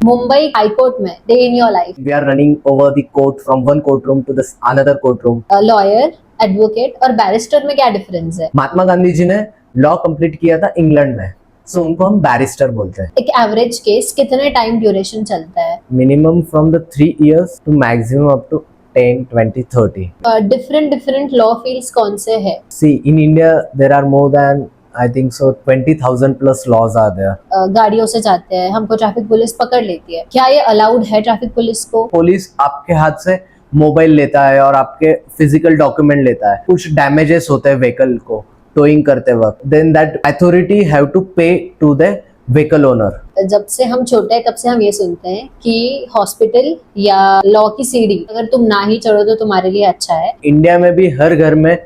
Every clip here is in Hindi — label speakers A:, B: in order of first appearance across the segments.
A: Mumbai High Court में day in your life.
B: We are running over the court from one courtroom to this another courtroom.
A: Lawyer, advocate और बैरिस्टर में क्या डिफरेंस है?
B: महात्मा गांधी जी ने लॉ कंप्लीट किया था इंग्लैंड में, सो उनको हम बैरिस्टर बोलते हैं.
A: एक एवरेज केस कितने टाइम ड्यूरेशन चलता है?
B: Minimum from the 3 years to maximum up to 10, 20, 30.
A: Different law fields कौन से है?
B: See, in India there are more than I think so 20,000 plus laws are there.
A: गाड़ियों से जाते हैं, हमको ट्रैफिक पुलिस पकड़ लेती है, क्या ये अलाउड है ट्रैफिक पुलिस को?
B: पुलिस आपके हाथ से मोबाइल लेता है और आपके फिजिकल डॉक्यूमेंट लेता है. कुछ डैमेजेस होते हैं व्हीकल को टोइंग करते वक्त, then that authority have to pay to the vehicle owner.
A: जब से हम छोटे हैं तब से हम ये सुनते हैं कि हॉस्पिटल या लॉ की सीढ़ी अगर तुम ना ही चढ़ो तो तुम्हारे लिए अच्छा है.
B: इंडिया में भी हर घर में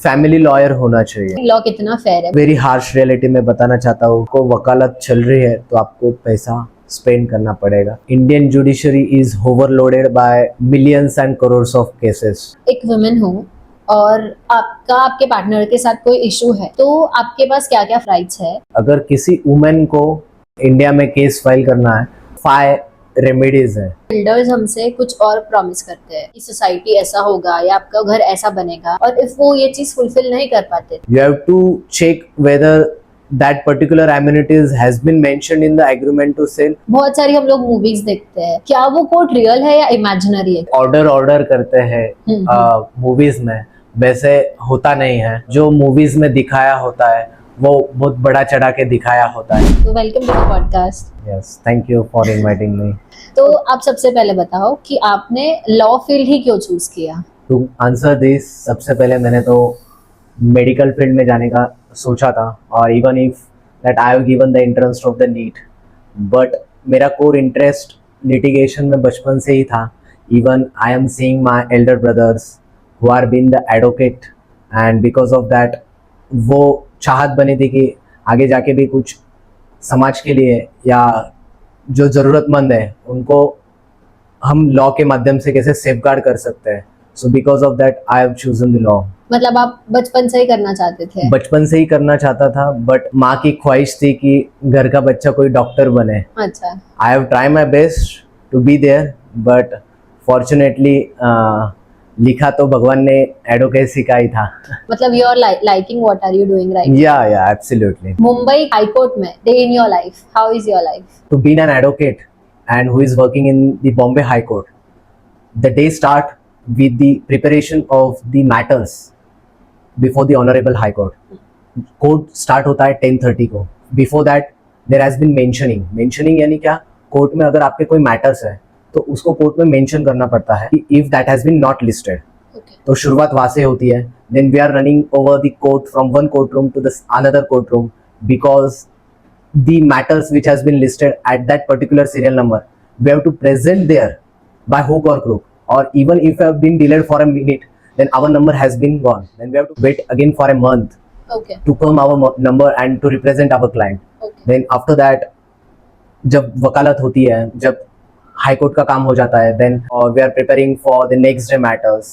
B: फैमिली लॉयर होना चाहिए.
A: लॉ कितना फेयर है?
B: वेरी हार्श रियलिटी में बताना चाहता हूँ, को वकालत चल रही है तो आपको पैसा स्पेंड करना पड़ेगा. Indian judiciary is overloaded by millions and crores of cases.
A: एक वुमेन हूँ और आपके पार्टनर के साथ कोई इशू है तो आपके पास क्या क्या राइट्स है?
B: अगर किसी वुमेन को इंडिया में केस फाइल करना है, 5 रेमेडीज है.
A: बिल्डर्स हमसे कुछ और प्रॉमिस करते हैं कि सोसाइटी ऐसा होगा या आपका घर ऐसा बनेगा, और इफ वो ये चीज फुलफिल नहीं कर पाते,
B: You have to check whether that particular amenities has been mentioned in the agreement to sell.
A: बहुत सारी हम लोग मूवीज देखते हैं, क्या वो कोर्ट रियल है या इमेजिनरी है?
B: ऑर्डर करते हैं मूवीज में, वैसे होता नहीं है. जो मूवीज में दिखाया होता है वो बहुत बड़ा चढ़ा के दिखाया होता है.
A: तो welcome to the podcast.
B: Yes, thank you for inviting me.
A: तो आप सबसे पहले बताओ कि आपने लॉ फील्ड ही क्यों चूज किया?
B: टू आंसर दिस, सबसे पहले मैंने तो मेडिकल फील्ड में जाने का सोचा था, और even if that I have given the entrance of the NEET, but मेरा कोर इंटरेस्ट लिटिगेशन में बचपन से ही था. Even I am seeing my elder brothers who are been the advocate, and because of that वो चाहत बनी थी कि आगे जाके भी कुछ समाज के लिए या जो ज़रूरतमंद है उनको हम लॉ के माध्यम से कैसे सेफगार्ड कर सकते हैं. So because of that I have chosen the law.
A: मतलब आप बचपन से ही करना चाहते थे?
B: बचपन से ही करना चाहता था, बट माँ की ख्वाहिश थी कि घर का बच्चा कोई डॉक्टर बने.
A: अच्छा.
B: I have try my best to be there, but fortunately लिखा तो भगवान ने एडवोकेसी का ही था.
A: मतलब you are liking what are you doing right?
B: या एब्सोल्युटली.
A: मुंबई हाई कोर्ट में day in your life, how is your life?
B: To be an advocate and who is working in the Bombay High Court, the day start with the preparation of the matters before the Honorable High Court. Court start होता है 10:30 को. Before that there has been mentioning यानी क्या, कोर्ट में अगर आपके कोई मैटर्स है तो उसको कोर्ट में मेंशन करना पड़ता है कि if that has been not listed. तो शुरुआत वहाँ से होती है. Then we are running over the court from one courtroom to the another courtroom because the matters which has been listed at that particular serial number we have to present there by hook or crook, or even if we have been delayed for a minute then our number has been gone, then we have to wait again for a month
A: Okay.
B: to come our number and to represent our client.
A: Okay.
B: Then after that जब वकालत होती है, जब हाई कोर्ट का काम हो जाता है, then we are preparing for the next day matters.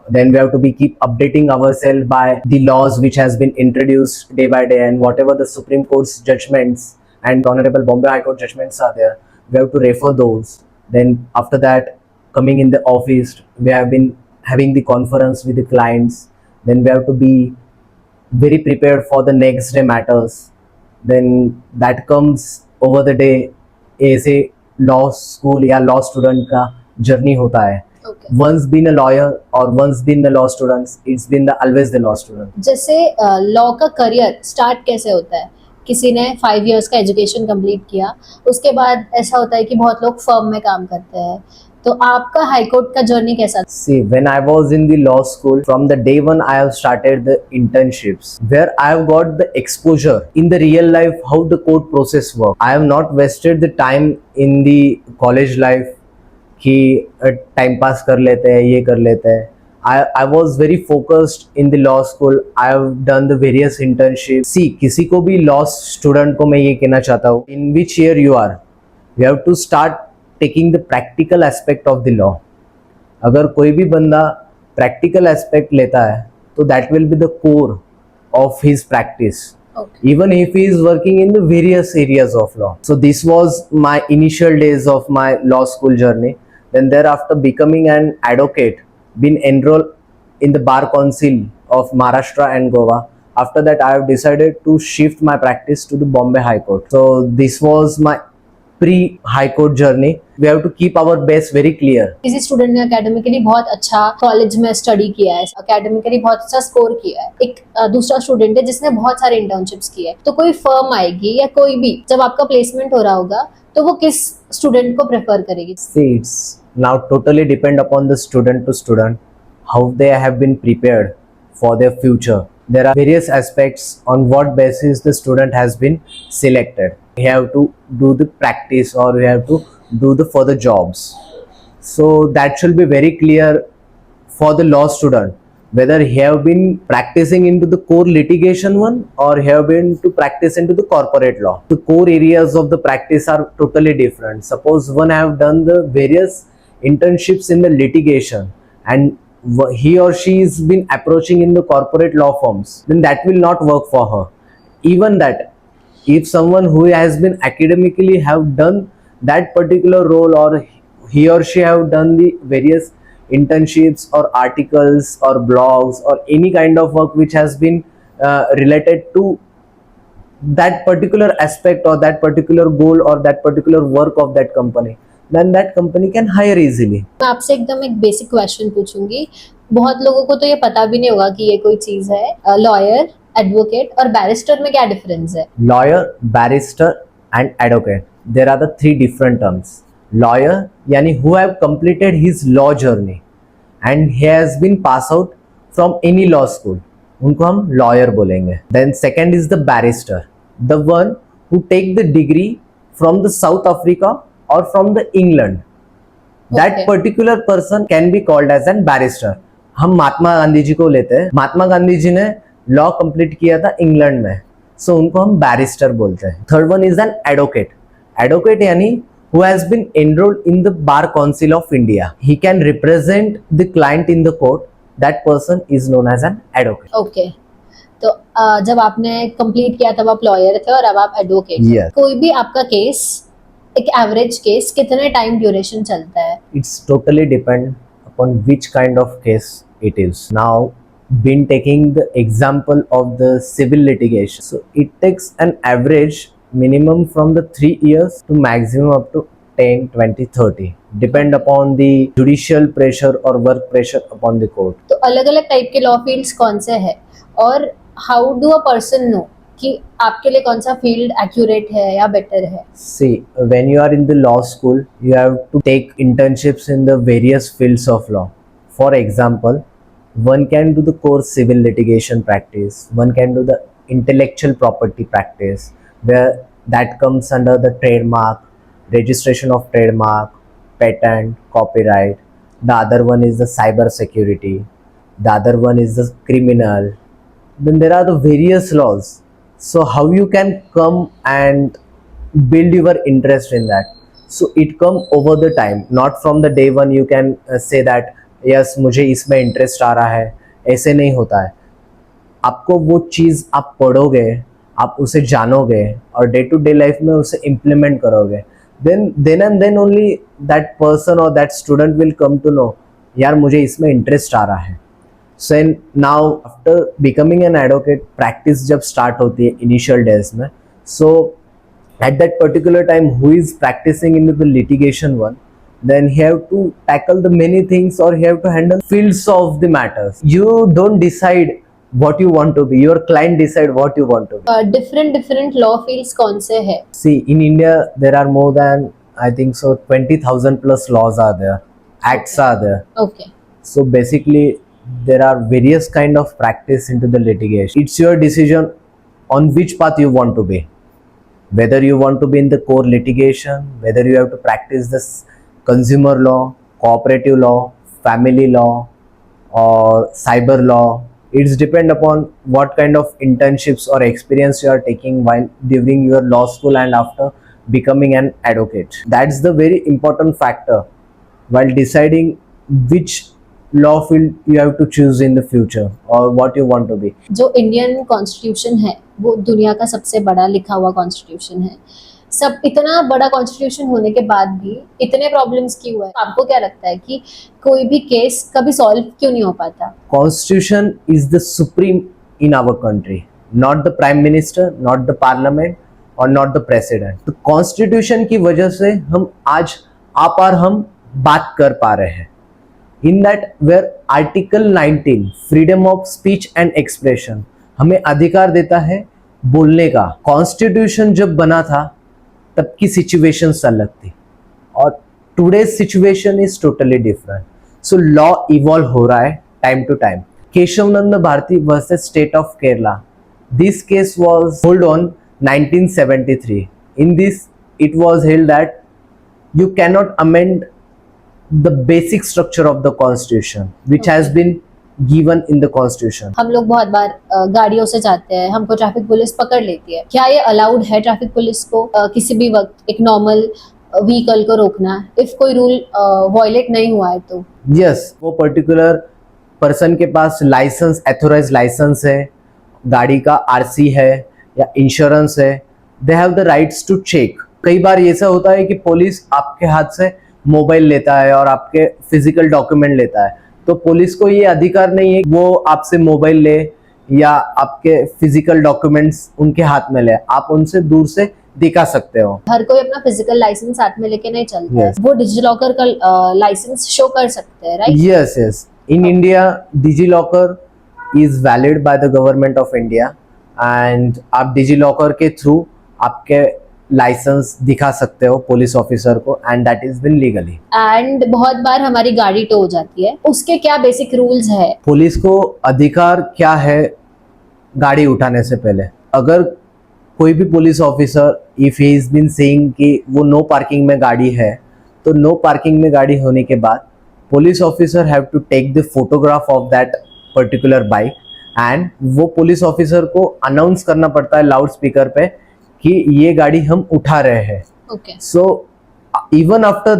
B: Then we have to be keep updating ourselves by the laws which has been introduced day by day, and whatever the Supreme Court's judgments and Honorable Bombay High Court judgments are there, we have to refer those. Then after that, coming in the office, we have been having the conference with the clients. Then we have to be very prepared for the next day matters. Then that comes over the day. ऐसे लॉ स्कूल या लॉ स्टूडेंट का जर्नी होता है.
A: Okay.
B: Once been a lawyer or once been the law students, it's been the always the law student.
A: जैसे लॉ का करियर स्टार्ट कैसे होता है? किसी ने 5 years का एजुकेशन कंप्लीट किया, उसके बाद ऐसा होता है कि बहुत लोग फर्म में काम करते हैं, तो आपका हाई कोर्ट का जर्नी कैसा?
B: See, when I was in the law school, from the day one I have started the internships where I have got the exposure in the real life how the court process work. I have not wasted the time in the college life कि टाइम पास कर लेते हैं, ये कर लेते हैं. I was very focused in the law school. I have done the various internships. See, किसी को भी law student को मैं ये कहना चाहता हूँ, in which year you are, you have to start taking the practical aspect of the law. अगर कोई भी बंदा practical aspect लेता है तो that will be the core of his practice.
A: Okay.
B: even if he is working in the various areas of law. So this was my initial days of my law school journey. Then thereafter, becoming an advocate, been enrolled in the bar council of Maharashtra and Goa. After that, I have decided to shift my practice to the Bombay High Court. So this was my pre High Court journey. We have to keep our base very clear.
A: किसी स्टूडेंट ने एकेडमिकली बहुत अच्छा कॉलेज में स्टडी किया है, एकेडमिकली बहुत अच्छा स्कोर किया है, एक दूसरा स्टूडेंट है जिसने बहुत सारे इंटर्नशिप्स किए हैं, तो कोई फर्म आएगी या कोई भी जब आपका प्लेसमेंट हो रहा होगा तो वो किस स्टूडेंट को प्रेफर करेगी?
B: See, it's now totally depend upon the student to student how they have been prepared for their future. There are various aspects on what basis the student has been selected. We have to do the practice or we have to do the further jobs. So that should be very clear for the law student whether he have been practicing into the core litigation one or he have been to practice into the corporate law. The core areas of the practice are totally different. Suppose one have done the various internships in the litigation and he or she has been approaching in the corporate law firms, then that will not work for her. Even that, if someone who has been academically have done that particular role or he or she have done the various internships or articles or blogs or any kind of work which has been related to that particular aspect or that particular goal or that particular work of that company, then that company can hire easily.
A: मैं आपसे एकदम एक बेसिक क्वेश्चन पूछूंगी, बहुत लोगों को तो ये पता भी नहीं होगा कि ये कोई चीज है। लॉयर, एडवोकेट और बैरिस्टर में क्या डिफरेंस है?
B: Lawyer, barrister and advocate, there are the three different terms. Lawyer yani who have completed his law journey and he has been passed out from any law school, उनको हम lawyer बोलेंगे. Then second is the barrister, the one who take the degree from the South Africa or from the England. That
A: Okay.
B: particular person can be called as an barrister. हम महात्मा गांधी जी को लेते हैं. महात्मा गांधी जी ने लॉ कंप्लीट किया था इंग्लैंड में, सो उनको हम बैरिस्टर बोलते हैं. Third one is an advocate. Advocate यानी who has been enrolled in the Bar Council of India. He can represent the client in the court. That person is known as an advocate.
A: Okay, तो जब आपने कंप्लीट किया तब आप लॉयर थे और अब आप एडवोकेट हैं।
B: Yes.
A: कोई भी आपका केस, एक एवरेज केस कितने टाइम ड्यूरेशन चलता है?
B: It's totally depend upon which kind of case it is. Now, been taking the example of the civil litigation. So it takes an average minimum from the 3 years to maximum up to 10, 20, 30. Depend upon the judicial pressure or work pressure upon the court.
A: तो अलग अलग टाइप के लॉ फील्ड्स कौन से हैं और how do a person know कि आपके लिए कौन सा फील्ड एक्यूरेट है या बेटर है?
B: See, when you are in the law school, you have to take internships in the various fields of law. For example, one can do the core civil litigation practice, one can do the intellectual property practice, where that comes under the trademark, registration of trademark, patent, copyright. The other one is the cyber security. The other one is the criminal. Then there are the various laws. So how you can come and build your interest in that? So it come over the time, not from the day one you can say that yes मुझे इसमें इंटरेस्ट आ रहा है. ऐसे नहीं होता है. आपको वो चीज़ आप पढ़ोगे, आप उसे जानोगे और डे टू डे लाइफ में उसे इम्प्लीमेंट करोगे, then and then only that person or that student will come to know यार मुझे इसमें इंटरेस्ट आ रहा है. So now after becoming an advocate, practice जब start होती है initial days में, so at that particular time who is practicing into the litigation one, then he have to tackle the many things or he have to handle fields of the matters. You don't decide what you want to be, your client decide what you want to be.
A: Different law fields कौन से हैं?
B: See, in India there are more than I think so 20,000 plus laws are there, acts are there.
A: Okay,
B: So basically there are various kind of practice into the litigation. It's your decision on which path you want to be, whether you want to be in the core litigation, whether you have to practice this consumer law, cooperative law, family law or cyber law. It's depend upon what kind of internships or experience you are taking while during your law school and after becoming an advocate. That's the very important factor while deciding which law field you have to choose in the future or what you want to be?
A: जो इंडियन कॉन्स्टिट्यूशन है वो दुनिया का सबसे बड़ा लिखा हुआ कॉन्स्टिट्यूशन है। सब इतना बड़ा कॉन्स्टिट्यूशन होने के बाद भी इतने प्रॉब्लम्स क्यों हुआ है? आपको क्या लगता है कि कोई भी केस कभी सॉल्व क्यों नहीं हो पाता?
B: Constitution is the supreme in our country, not the prime minister, not the parliament or not the president. तो constitution की वजह से हम आज आप और हम बात कर पा रहे हैं। In that where Article 19 freedom of speech and expression हमें अधिकार देता है बोलने का। कॉन्स्टिट्यूशन जब बना था तब की सिचुएशन अलग थी और today's situation is totally different. So law evolve हो रहा है time to time. Kesavananda Bharati versus state of Kerala, this case was hold on 1973. In this it was held that you cannot amend the basic structure of the constitution which has been given in the constitution.
A: हम लोग बहुत बार गाड़ियों से जाते हैं, हमको ट्रैफिक पुलिस पकड़ लेती है। क्या ये अलाउड है ट्रैफिक पुलिस को किसी भी वक्त एक नॉर्मल व्हीकल को रोकना इफ कोई रूल वॉयलेट नहीं हुआ है तो?
B: Yes, वो पर्टिकुलर पर्सन के पास लाइसेंस, एथोराइज लाइसेंस है, गाड़ी का आरसी है या इंश्योरेंस है, they have the rights to check. कई बार ऐसा होता है कि पुलिस आपके हाथ से मोबाइल लेता है और आपके फिजिकल डॉक्यूमेंट लेता है, तो पुलिस को ये अधिकार नहीं है वो आपसे मोबाइल ले या आपके फिजिकल डॉक्यूमेंट्स उनके हाथ में ले। आप उनसे दूर से दिखा सकते हो।
A: हर कोई अपना फिजिकल लाइसेंस साथ में लेके नहीं चलता है।
B: Yes.
A: वो डिजिलॉकर का लाइसेंस शो कर सकते हैं, right?
B: Yes, yes. In India, DigiLocker is valid by the government of India and आप DigiLocker के थ्रू आपके लाइसेंस दिखा सकते हो पुलिस ऑफिसर को and that is been legally.
A: And बहुत बार हमारी गाड़ी टो हो जाती है, उसके क्या बेसिक रूल्स है?
B: पुलिस को अधिकार क्या है गाड़ी उठाने से पहले? अगर कोई भी police officer if he is been saying कि वो नो पार्किंग में गाड़ी है, तो नो पार्किंग में गाड़ी होने के बाद police officer have to take the photograph of that particular bike and वो पुलिस ऑफिसर को अनाउंस करना पड़ता है लाउड स्पीकर पे कि ये गाड़ी हम उठा रहे हैं।
A: Okay.
B: So even after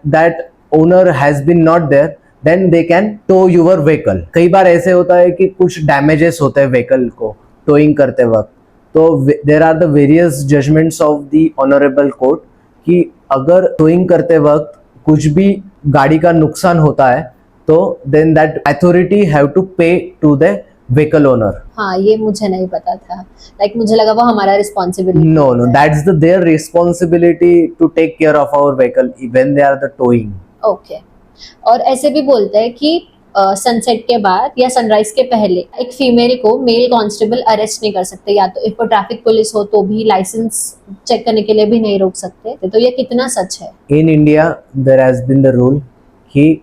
B: that owner has been not there, then they can tow your vehicle. कई बार ऐसे होता है कि कुछ डैमेजेस होते हैं व्हीकल को टोइंग करते वक्त, तो there are the various judgments of the honourable court कि अगर टोइंग करते वक्त कुछ भी गाड़ी का नुकसान होता है तो then that authority have to pay to the vehicle owner.
A: हाँ, ये मुझे नहीं पता था। लाइक मुझे लगा वो हमारा responsibility.
B: No, that's their responsibility to take care of our vehicle when they are the towing.
A: Okay. और ऐसे भी बोलते हैं कि सनसेट के बाद या सनराइज के पहले एक फीमेल को मेल कांस्टेबल अरेस्ट नहीं कर सकते, या तो इफ वो ट्रैफिक पुलिस हो तो भी लाइसेंस चेक करने के लिए भी नहीं रोक सकते। तो ये कितना सच है?
B: In India, there has been the rule कि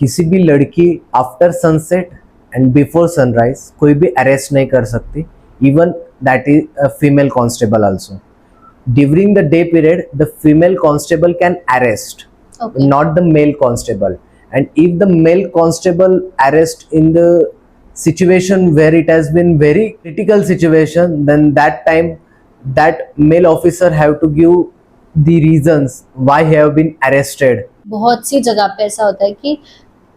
B: किसी भी लड़की after sunset and before sunrise कोई भी अरेस्ट नहीं कर सकती, even that is a female constable also. During the day period the female constable can arrest,
A: Okay.
B: not the male constable. And if the male constable arrest in the situation where it has been very critical situation, then that time that male officer have to give the reasons why he have been arrested.
A: बहुत सी जगह पे ऐसा होता है कि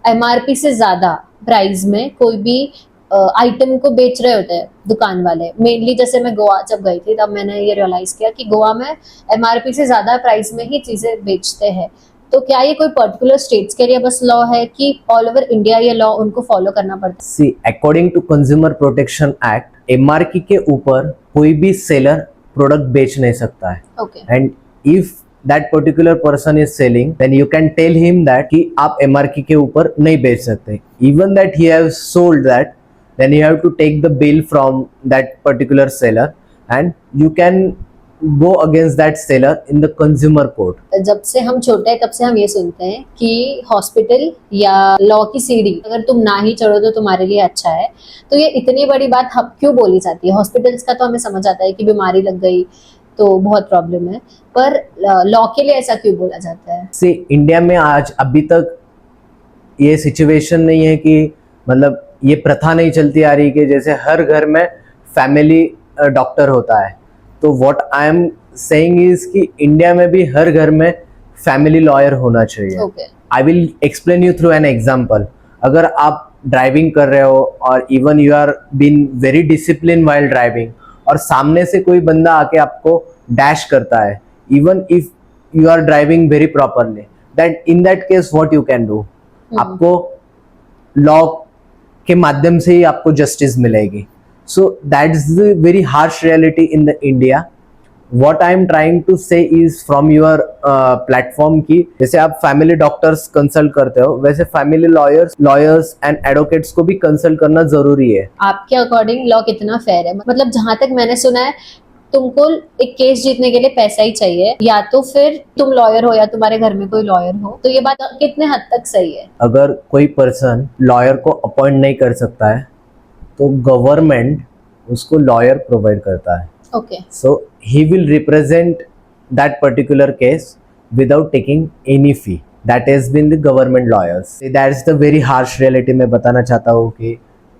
A: एमआरपी से ज्यादा प्राइस में कोई भी आइटम को बेच रहे होते हैं दुकान वाले। मेनली जैसे मैं गोवा जब गई थी तब मैंने ये रियलाइज किया कि गोवा में एमआरपी से ज्यादा प्राइस में ही चीजें बेचते हैं। तो क्या ये कोई पर्टिकुलर स्टेट्स के लिए बस लॉ है कि ऑल ओवर इंडिया ये लॉ उनको फॉलो करना पड़ता है?
B: See, according to Consumer Protection Act, MRP के ऊपर कोई भी सेलर प्रोडक्ट बेच नहीं सकता है।
A: Okay.
B: And if that particular person is selling, then you can tell him that कि आप एमआरपी के ऊपर नहीं बेच सकते। Even that he have sold that, then you have to take the bill from that particular seller and you can go against that seller in the consumer court.
A: जब से हम छोटे हैं तब से हम ये सुनते हैं कि हॉस्पिटल या लॉ की सीढ़ी अगर तुम ना ही चढ़ो तो तुम्हारे लिए अच्छा है। तो ये इतनी बड़ी बात हम क्यों बोली जाती है? हॉस्पिटल्स का तो हमें समझ आता है कि बीमारी लग गई तो बहुत प्रॉब्लम है, पर लॉ के लिए ऐसा क्यों बोला जाता है?
B: से इंडिया में आज अभी तक ये सिचुएशन नहीं है कि मतलब ये प्रथा नहीं चलती आ रही कि जैसे हर घर में फैमिली डॉक्टर होता है। तो what I am saying is कि इंडिया में भी हर घर में फैमिली लॉयर होना चाहिए।
A: ओके।
B: I will explain you through an example. अगर आप ड्राइविंग कर रहे हो और even you are been very discipline while driving और सामने से कोई बंदा आके आपको डैश करता है, even if you are driving very properly, that in that case what you can do, आपको लॉ के माध्यम से ही आपको जस्टिस मिलेगी. So that is the very harsh reality in the India. What I am trying to say is from your platform की जैसे आप फैमिली डॉक्टर्स कंसल्ट करते हो वैसे फैमिली लॉयर्स एंड एडवोकेट्स को भी कंसल्ट करना जरूरी है.
A: आपके अकॉर्डिंग लॉ कितना फेयर है? मतलब जहां तक मैंने सुना है तुमको एक केस जीतने के लिए पैसा ही चाहिए, या तो फिर तुम लॉयर हो या तुम्हारे घर में कोई लॉयर हो. तो ये बात कितने हद तक सही है?
B: अगर कोई पर्सन लॉयर को अपॉइंट नहीं कर सकता है तो गवर्नमेंट उसको लॉयर प्रोवाइड करता है.
A: Okay.
B: So he will represent that particular case without taking any fee. That has been the government lawyers. That is the very harsh reality. मैं बताना चाहता हूँ कि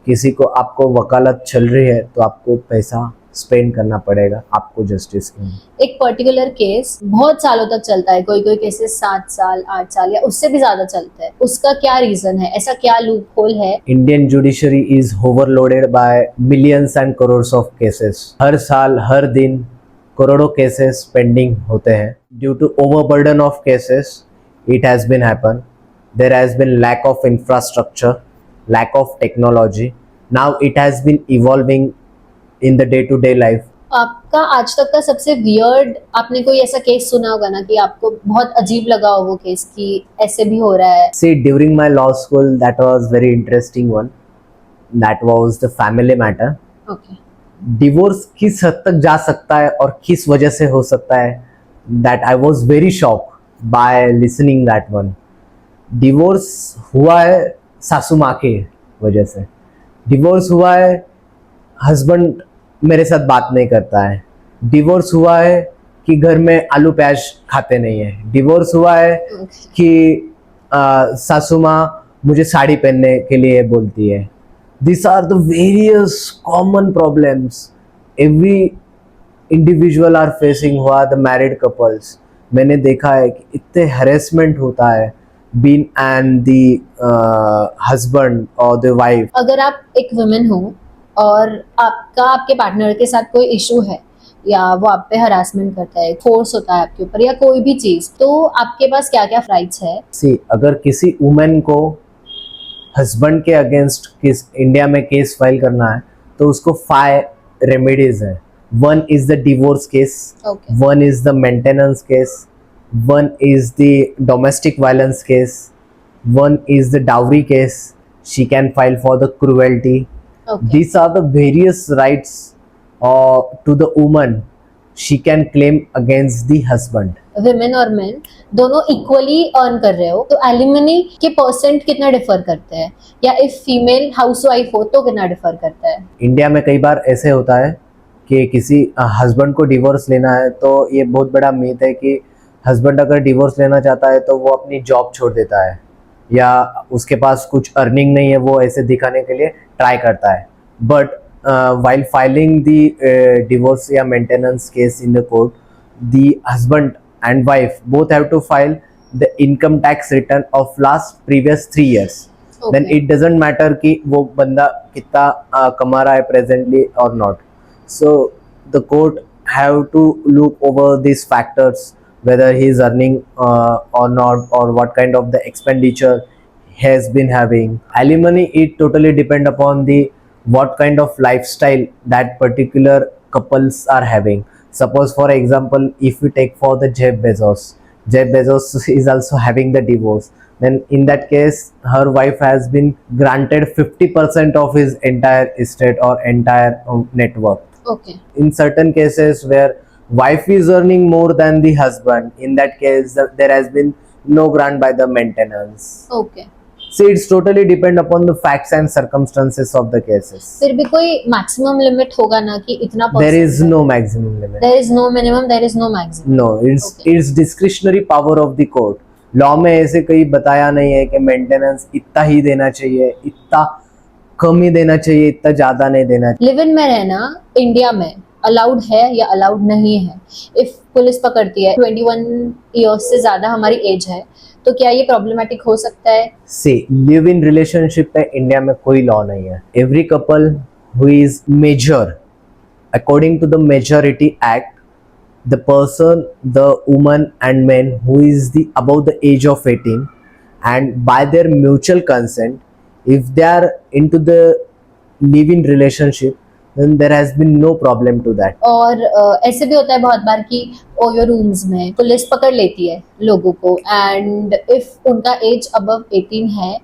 B: किसी को आपको वकालत चल रही है तो आपको पैसा स्पेंड करना पड़ेगा आपको जस्टिस के लिए.
A: एक पर्टिकुलर केस बहुत सालों तक चलता है, कोई कोई केसेस 7 साल 8 साल या उससे भी ज्यादा चलता है. उसका क्या रीजन है? ऐसा क्या लूप होल है?
B: Indian judiciary is overloaded by millions and crores of cases. हर साल हर दिन करोड़ों केसेस पेंडिंग होते हैं. Due to overburden of cases it has been happen. There has been lack of infrastructure, lack of technology. Now it has been evolving in the day to day life.
A: आपका आज तक का सबसे वियर्ड, आपने कोई ऐसा केस सुना होगा ना कि आपको बहुत अजीब लगा हो वो केस कि ऐसे भी हो रहा है?
B: See, during my law school, that was very interesting one. That was the family matter.
A: Okay.
B: Divorce किस हद तक जा सकता है और किस वजह से हो सकता है, that I was very shock by listening that one. Divorce हुआ है सासू माँ के वजह से. डिवोर्स हुआ है हस्बैंड मेरे साथ बात नहीं करता है. डिवोर्स हुआ है कि घर में आलू प्याज खाते नहीं है. डिवोर्स हुआ है कि सासू माँ मुझे साड़ी पहनने के लिए बोलती है. This are the various common problems every individual are facing. हुआ द मैरिड कपल्स, मैंने देखा है कि इतने हरेसमेंट होता है बीन एंड द हस्बैंड और द वाइफ.
A: अगर आप एक वुमेन हो और आपके पार्टनर के साथ कोई इशू है या वो आप पे हरासमेंट करता है, फोर्स होता है आपके ऊपर या कोई भी चीज, तो आपके पास क्या क्या राइट्स है?
B: सी, अगर किसी वुमेन को हस्बैंड के अगेंस्ट किस इंडिया में केस फाइल करना है तो उसको 5 रेमेडीज है. One is the divorce case, one is the maintenance case, one is the domestic violence case, one is the dowry case. She can file for the cruelty. These are the various rights to the woman she can claim against the husband.
A: Women और मेन दोनों इक्वली अर्न कर रहे हो तो एलिमनी के परसेंट कितना डिफर करते हैं, या इफ फीमेल हाउसवाइफ हो तो कितना डिफर करता है?
B: इंडिया में कई बार ऐसे होता है कि किसी हस्बैंड को डिवोर्स लेना है तो ये बहुत बड़ा मिथ है कि हस्बैंड अगर डिवोर्स लेना चाहता है तो वो अपनी जॉब छोड़ देता है या उसके पास कुछ अर्निंग नहीं है, वो ऐसे दिखाने के लिए ट्राई करता है. But while filing the divorce या maintenance case in the court, the husband and wife both have to file the income tax return of last previous 3 years. Then it doesn't matter कि वो बंदा कितना कमा रहा है presently or not. So the court have to look over these factors, whether he is earning or not, or what kind of the expenditure he has been having. Alimony, it totally depend upon the what kind of lifestyle that particular couples are having. Suppose for example, if we take for the Jeff Bezos is also having the divorce. Then in that case, her wife has been granted 50% of his entire estate or entire net worth.
A: Okay.
B: In certain cases where wife is earning more than the husband, in that case there has been no grant by the maintenance.
A: Okay.
B: See, it's totally depend upon the facts and circumstances of the cases.
A: फिर भी कोई मैक्सिमम लिमिट होगा ना कि इतना
B: There is no maximum limit.
A: There is no minimum, there is no maximum.
B: No, it's discretionary power of the court. Law में ऐसे कहीं बताया नहीं है कि मेंटेनेंस इतना ही देना चाहिए, इतना कम ही देना चाहिए, इतना ज्यादा नहीं देना चाहिए.
A: लिव इन में रहना इंडिया में अलाउड है या अलाउड नहीं है? इफ पुलिस पकड़ती है 21 ईयर्स से ज्यादा हमारी एज है तो क्या ये प्रॉब्लमेटिक हो सकता है?
B: से लिव इन रिलेशनशिप पे इंडिया में कोई लॉ नहीं है. Every couple who is major according to the majority act, the person, the woman and man who is the above the age of 18, and by their mutual consent, if they are into the live-in relationship, then there has been no problem to that.
A: और ऐसे भी होता है बहुत बार कि ओयो रूम्स में पुलिस पकड़ लेती है लोगों को, एंड इफ उनका एज अबव 18 है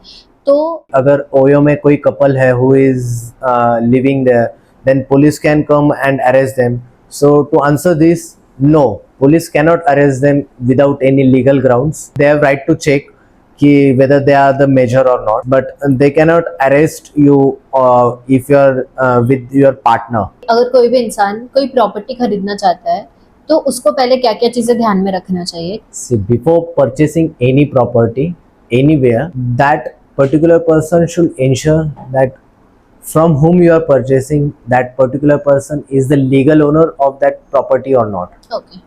A: तो
B: अगर ओयो में कोई कपल है who is living there, then police can come and arrest them. So to answer this, no, police cannot arrest them without any legal grounds. They have right to check कि whether they are the major or not, but they cannot arrest you if you are with your partner.
A: अगर कोई भी इंसान कोई प्रॉपर्टी खरीदना चाहता है तो उसको पहले क्या क्या चीजें ध्यान में रखना चाहिए?
B: See, before purchasing any property anywhere, that particular person should ensure that from whom you are purchasing, that particular person is the legal owner of that property or not.
A: Okay.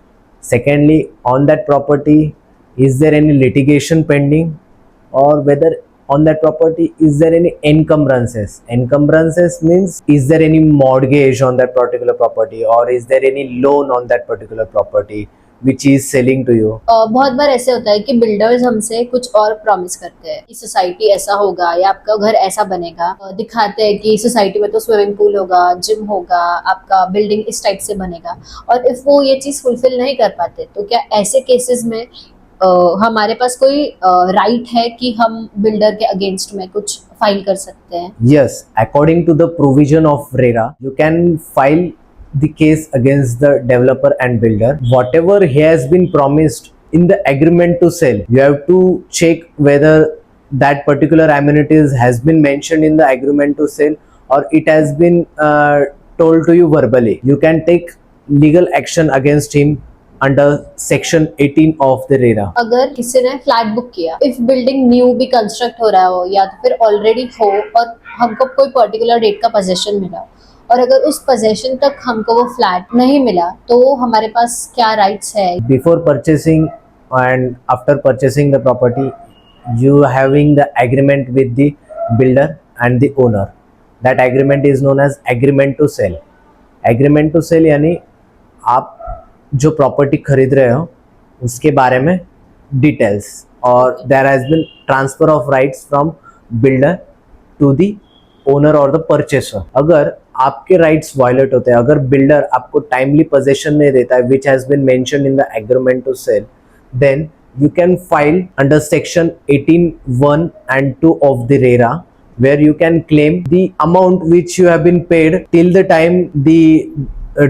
B: Secondly, on that property, is there any litigation pending, or whether on that property is there any encumbrances? Encumbrances means is there any mortgage on that particular property, or is there any loan on that particular property which is selling to you?
A: बहुत बार ऐसे होता है कि बिल्डर्स हमसे कुछ और प्रॉमिस करते हैं कि सोसाइटी ऐसा होगा या आपका घर ऐसा बनेगा, दिखाते हैं कि सोसाइटी में तो स्विमिंग पूल होगा, जिम होगा, आपका बिल्डिंग इस टाइप से बनेगा, और इफ वो ये चीज फुलफिल नहीं कर पाते तो क्या ऐसे केसेस में हमारे पास कोई राइट है कि हम बिल्डर के अगेंस्ट में कुछ फाइल कर सकते हैं?
B: Yes, according to the provision of RERA, you can file the case against the developer and builder. Whatever he has been promised in the agreement to sell, you have to check whether that particular amenities has been mentioned in the agreement to sell, or it has been told to you verbally. You can take legal action against him under section 18 of the RERA.
A: अगर किसी ने फ्लैट बुक किया, इफ बिल्डिंग न्यू भी कंस्ट्रक्ट हो रहा हो या तो फिर ऑलरेडी हो और हमको कोई पर्टिकुलर डेट का पोजेशन मिला, और अगर उस पोजेशन तक हमको वो फ्लैट नहीं मिला तो हमारे पास क्या राइट्स है?
B: Before purchasing and after purchasing the property, you having the agreement with the builder and the owner. That agreement is known as agreement to sell. Agreement to sell यानी आप जो प्रॉपर्टी खरीद रहे हो उसके बारे में डिटेल्स, और there has been transfer of rights from builder to the owner और द परचेसर. अगर आपके राइट्स वायलेट होते हैं, अगर बिल्डर आपको टाइमली पोजेशन नहीं देता है which has been mentioned in the agreement to sale, then you can file under section 18(1) and 2 of the RERA, where you can claim the amount which you have been paid till the time the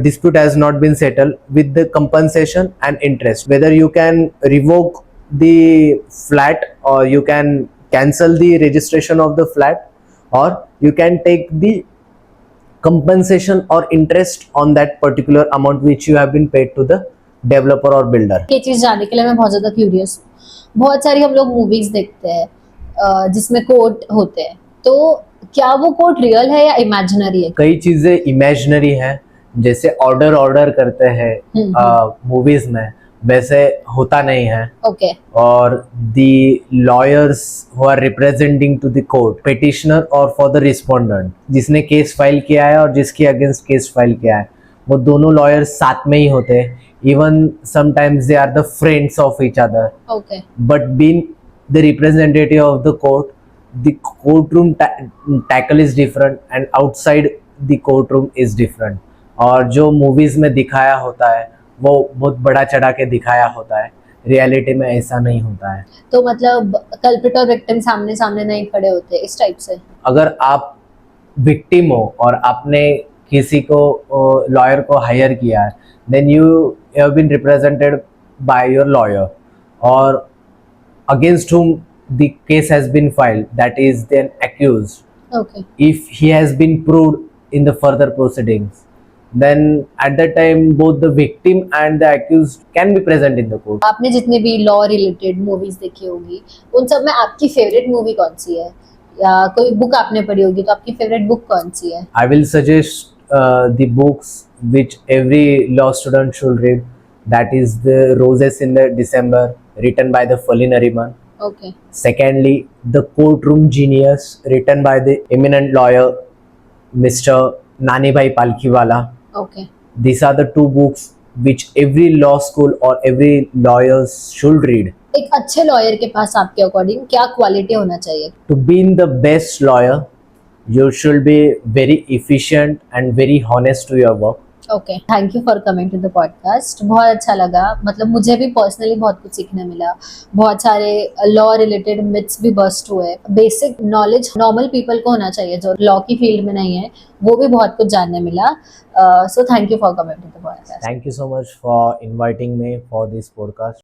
B: dispute has not been settled, with the compensation and interest. Whether you can revoke the flat, or you can cancel the registration of the flat, or you can take the compensation or interest on that particular amount which you have been paid to the developer और बिल्डर.
A: ये चीज जानने के लिए मैं बहुत ज्यादा क्यूरियस हूँ. बहुत सारी हम लोग मूवीज देखते हैं जिसमें कोर्ट होते हैं, तो क्या वो कोर्ट रियल है या इमेजिनरी है?
B: कई चीजें इमेजिनरी है, जैसे ऑर्डर करते हैं मूवीज में, वैसे होता नहीं है.
A: ओके.
B: और the lawyers who are representing to the court, petitioner और फॉर द रिस्पोंडेंट, जिसने केस फाइल किया है और जिसके अगेंस्ट केस फाइल किया है, वो दोनों लॉयर्स साथ में ही होते हैं. Even sometimes they are the friends of each other.
A: Okay.
B: But being the representative of the court, the courtroom tackle is different and outside the courtroom is different. और जो movies में दिखाया होता है वो बहुत बड़ा चढ़ा के दिखाया होता है, रियलिटी में ऐसा नहीं होता है.
A: तो मतलब कल्प्रिट और विक्टिम सामने सामने नहीं खड़े होते इस टाइप से? अगर
B: आप विक्टिम हो और आपने किसी को लॉयर को हायर किया है, then you have been represented by your lawyer, or against whom the case has been filed, that is then accused.
A: Okay.
B: If he has been proved in the further proceedings, then at that time both the victim and the accused can be present in the court.
A: आपने जितने भी लॉ रिलेटेड मूवीज देखी होगी उन सब में आपकी फेवरेट मूवी कौन सी है, या कोई बुक आपने पढ़ी होगी तो आपकी फेवरेट बुक कौन सी है?
B: I will suggest the books which every law student should read. That is the Roses in the December, written by the Falli Nariman.
A: Okay.
B: Secondly, The Courtroom Genius, written by the eminent lawyer Mr. Nanibhai Palkhiwala.
A: Okay.
B: These are the two books which every law school or every lawyer should read.
A: एक अच्छे लॉयर के पास आपके अकॉर्डिंग क्या क्वालिटी होना चाहिए?
B: To be in the best lawyer, you should be very efficient and very honest to your work.
A: Okay, thank you for coming to the podcast. बहुत अच्छा लगा, मतलब मुझे भी पर्सनली बहुत कुछ सीखने मिला। बहुत सारे लॉ रिलेटेड मिथ्स भी बस्ट हुए। बेसिक नॉलेज नॉर्मल पीपल को होना चाहिए जो लॉ की फील्ड में नहीं है, वो भी बहुत कुछ जानने मिला। So thank you for coming to the podcast.
B: Thank you so much for inviting me for this podcast.